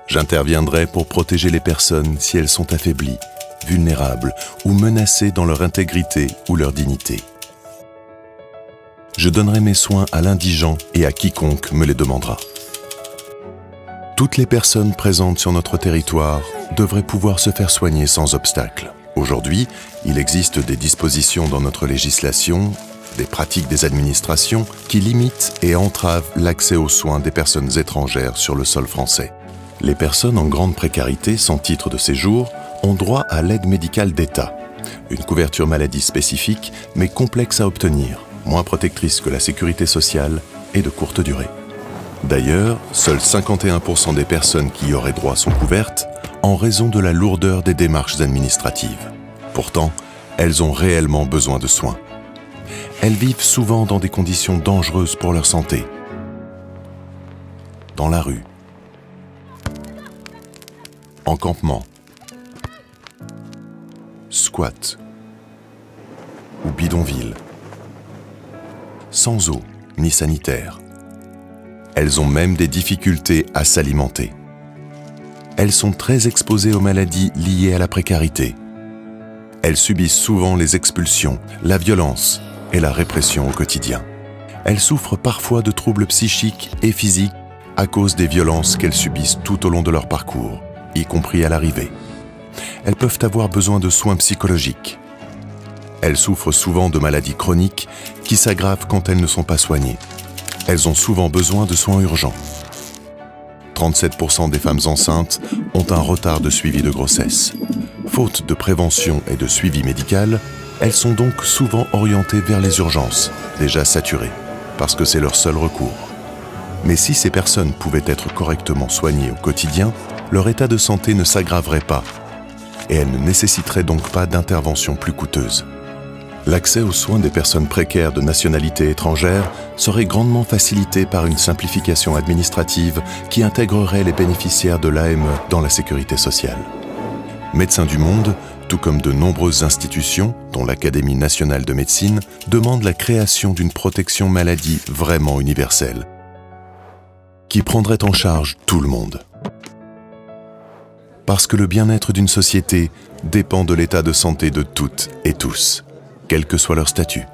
J'interviendrai pour protéger les personnes si elles sont affaiblies, vulnérables ou menacées dans leur intégrité ou leur dignité. Je donnerai mes soins à l'indigent et à quiconque me les demandera. Toutes les personnes présentes sur notre territoire devraient pouvoir se faire soigner sans obstacle. Aujourd'hui, il existe des dispositions dans notre législation, des pratiques des administrations qui limitent et entravent l'accès aux soins des personnes étrangères sur le sol français. Les personnes en grande précarité sans titre de séjour ont droit à l'aide médicale d'État, une couverture maladie spécifique mais complexe à obtenir, moins protectrice que la sécurité sociale et de courte durée. D'ailleurs, seuls 51% des personnes qui y auraient droit sont couvertes en raison de la lourdeur des démarches administratives. Pourtant, elles ont réellement besoin de soins. Elles vivent souvent dans des conditions dangereuses pour leur santé. Dans la rue, en campement, squat ou bidonville, sans eau ni sanitaire. Elles ont même des difficultés à s'alimenter. Elles sont très exposées aux maladies liées à la précarité. Elles subissent souvent les expulsions, la violence et la répression au quotidien. Elles souffrent parfois de troubles psychiques et physiques à cause des violences qu'elles subissent tout au long de leur parcours, y compris à l'arrivée. Elles peuvent avoir besoin de soins psychologiques. Elles souffrent souvent de maladies chroniques qui s'aggravent quand elles ne sont pas soignées. Elles ont souvent besoin de soins urgents. 37% des femmes enceintes ont un retard de suivi de grossesse. Faute de prévention et de suivi médical, elles sont donc souvent orientées vers les urgences, déjà saturées, parce que c'est leur seul recours. Mais si ces personnes pouvaient être correctement soignées au quotidien, leur état de santé ne s'aggraverait pas et elles ne nécessiteraient donc pas d'intervention plus coûteuse. L'accès aux soins des personnes précaires de nationalité étrangère serait grandement facilité par une simplification administrative qui intégrerait les bénéficiaires de l'AME dans la sécurité sociale. Médecins du Monde, tout comme de nombreuses institutions, dont l'Académie nationale de médecine, demandent la création d'une protection maladie vraiment universelle, qui prendrait en charge tout le monde. Parce que le bien-être d'une société dépend de l'état de santé de toutes et tous, quel que soit leur statut.